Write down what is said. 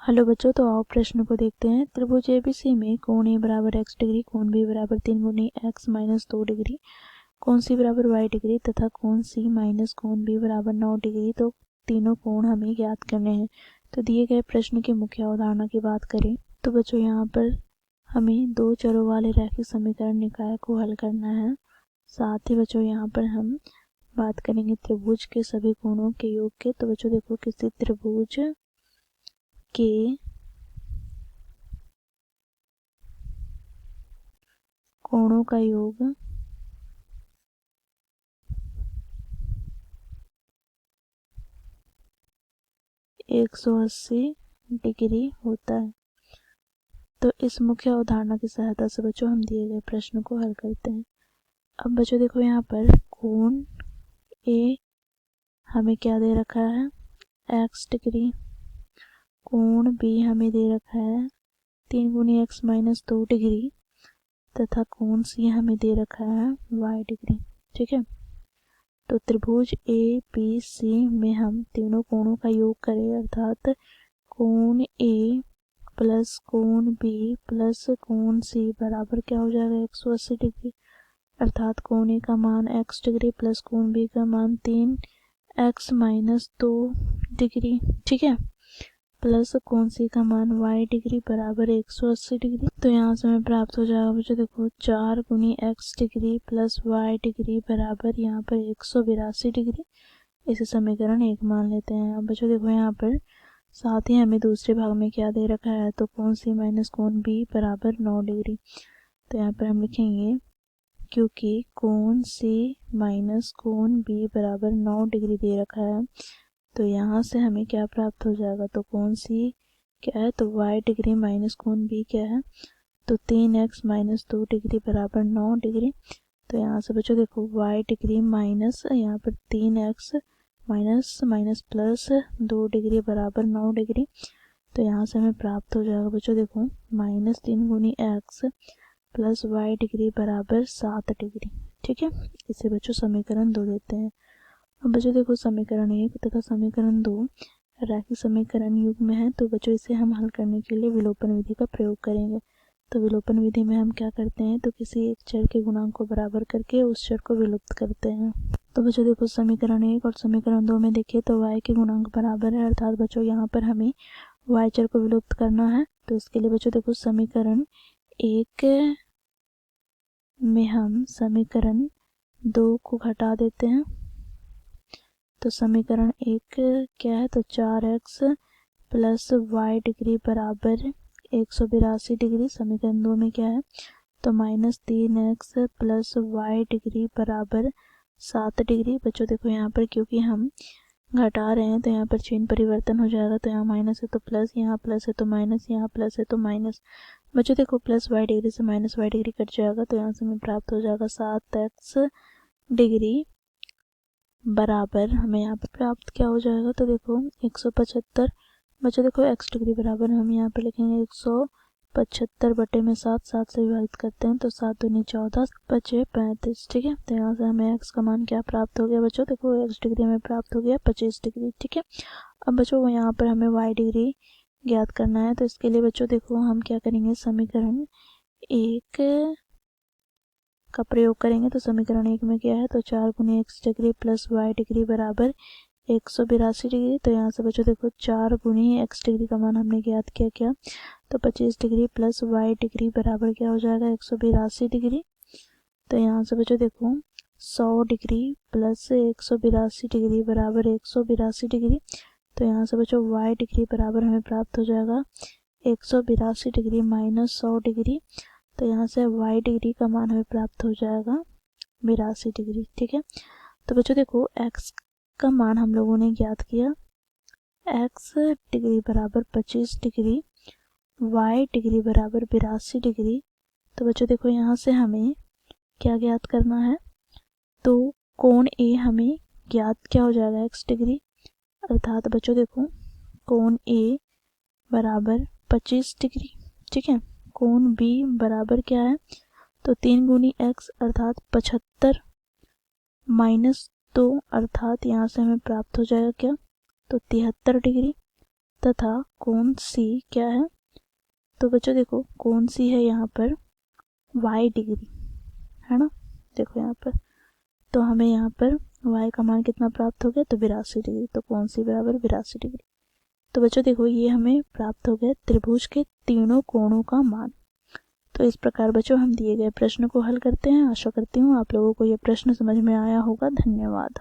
Hello बच्चों, तो आओ प्रश्न को देखते हैं। त्रिभुज एबीसी में कोण ए बराबर x डिग्री, कोण बी बराबर 3 गुनी x माइनस 2 डिग्री, कोण सी बराबर y डिग्री तथा कोण सी माइनस कोण बी बराबर 9 डिग्री, तो तीनों कोण हमें ज्ञात करने हैं। तो दिए गए प्रश्न की मुख्य अवधारणा की बात करें तो बच्चों यहाँ पर हमें दो चरों वाले रैखिक समीकरण निकाय को हल करना है। साथ ही बच्चों यहाँ पर हम बात करेंगे त्रिभुज के सभी कोणों के योग के। तो बच्चों देखो, किसी त्रिभुज के कोणों का योग 180 डिग्री होता है। तो इस मुख्य अवधारणा की सहायता से बच्चों हम दिए गए प्रश्न को हल करते हैं। अब बच्चों देखो, यहाँ पर कोण ए हमें क्या दे रखा है, x डिग्री। कोण बी हमें दे रखा है 3 गुनी x माइनस 2 डिग्री तथा कोण सी हमें दे रखा है y डिग्री। ठीक है, तो त्रिभुज ए बी सी में हम तीनों कोणों का योग करें, अर्थात कोण ए प्लस कोण बी प्लस कोण सी बराबर क्या हो जाएगा 180 डिग्री, अर्थात कोण ए का मान x डिग्री प्लस कोण बी का मान 3x माइनस 2 डिग्री, ठीक है, प्लस कोण सी का मान y डिग्री बराबर 180 डिग्री। तो यहाँ से हमें प्राप्त हो जाएगा बच्चों देखो 4 गुनी x degree plus y degree बराबर यहाँ पर 182 डिग्री। इसे समीकरण 1 मान लेते हैं। अब बच्चों देखो, यहाँ पर साथ ही हमें दूसरे भाग में क्या दे रखा है, तो कोण सी माइनस कोण बी बराबर 9 डिग्री। तो यहाँ पर हम लिखेंगे क्योंकि कोण सी माइनस कोण बी बराबर 9 डिग्री दे रखा है, तो यहाँ से हमें क्या प्राप्त हो जाएगा, तो कोण सी क्या है, तो y डिग्री माइनस कोण बी क्या है, तो 3x माइनस 2 डिग्री बराबर 9 डिग्री। तो यहाँ से बच्चों देखो y डिग्री माइनस यहाँ पर 3x minus minus plus 2 degree बराबर 9 डिग्री। तो यहाँ से हमें प्राप्त हो जाएगा बच्चों देखो माइनस 3 गुनी x प्लस y डिग्री बराबर 7 डिग्री। ठीक है, इसे बच्चों समीकरण 2 देते हैं। अब बच्चों देखो, समीकरण 1 तथा समीकरण 2 रैखिक समीकरण युग्म में है, तो बच्चों इसे हम हल करने के लिए विलोपन विधि का प्रयोग करेंगे। तो विलोपन विधि में हम क्या करते हैं, तो किसी एक चर के गुणांक को बराबर करके उस चर को विलुप्त करते हैं। तो बच्चों देखो, समीकरण 1 और समीकरण 2 में देखिए तो y के गुणांक बराबर है, अर्थात बच्चों यहाँ पर हमें y चर को विलुप्त करना है। तो इसके लिए बच्चों देखो, समीकरण 1 में हम समीकरण 2 को घटा देते हैं। तो समीकरण 1 क्या है, तो 4x प्लस y डिग्री बराबर 182 डिग्री। समीकरण 2 में क्या है, तो minus 3x plus y degree बराबर 7 डिग्री। बच्चों देखो, यहाँ पर क्योंकि हम घटा रहे हैं तो यहाँ पर चिन्ह परिवर्तन हो जाएगा, तो यहाँ माइनस है तो प्लस, यहाँ प्लस है तो माइनस, यहाँ प्लस है तो माइनस। बच्चों देखो, प्लस y डिग्री से माइनस y डिग्री कट जाएगा, तो यहाँ से हमें प्राप्त हो जाएगा 7x डिग्री बराबर हमें यहाँ पर प्राप्त क्या हो जाएगा, तो देखो 175। बच्चों देखो, x डिग्री बराबर हम यहाँ पर लिखेंगे 175 बटे में 7 से विभाजित करते हैं, तो 7 दूनी 14 बचे 35। ठीक है, तो यहाँ से हमें x का मान क्या प्राप्त हो गया बच्चों, देखो x डिग्री हमें प्राप्त हो गया 25 डिग्री। ठीक है, अब बच्चों यहाँ पर हमें y डिग्री ज्ञात करना है। तो इसके लिए बच्चों देखो हम क्या करेंगे, समीकरण 1 का प्रयोग करेंगे। तो समीकरण 1 में क्या है, तो 4 गुनी x degree plus y degree बराबर 182 डिग्री। तो यहाँ से बच्चों देखो 4 गुनी x डिग्री का मान हमने ज्ञात किया क्या, तो 25 डिग्री प्लस y डिग्री बराबर क्या हो जाएगा 182 डिग्री। तो यहाँ से बच्चों देखो 100 डिग्री प्लस 182 डिग्री बराबर 182 डिग्री। तो यहाँ से बच्चों y डिग्री बराबर हमें प्राप्त हो जाएगा 182 डिग्री माइनस 100 डिग्री। तो यहाँ से y डिग्री का मान हमें प्राप्त हो जाएगा 82 डिग्री। ठीक है, तो बच्चों देखो x का मान हम लोगों ने ज्ञात किया, x डिग्री बराबर 25 डिग्री, y डिग्री बराबर 82 डिग्री। तो बच्चों देखो, यहाँ से हमें क्या ज्ञात करना है, तो कोण a हमें ज्ञात क्या हो जाएगा x डिग्री, अर्थात बच्चों देखो कोण a बराबर 25 डिग्री। ठीक है, कोण b बराबर क्या है, तो 3 गुनी x अर्थात 75 माइनस 2 अर्थात यहाँ से हमें प्राप्त हो जाएगा क्या, तो 73 डिग्री। तथा कोण सी क्या है? तो बच्चों देखो कोण सी है यहाँ पर y डिग्री, है ना। देखो यहाँ पर तो हमें यहाँ पर y का मान कितना प्राप्त हो गया? तो 82 डिग्री। तो कोण सी बराबर 82 डिग्री। तो बच्चों देखो ये हमें प्राप्त हो गया त्रिभुज के तीनों कोणों का मान। तो इस प्रकार बच्चों हम दिए गए प्रश्न को हल करते हैं। आशा करती हूँ आप लोगों को ये प्रश्न समझ में आया होगा। धन्यवाद।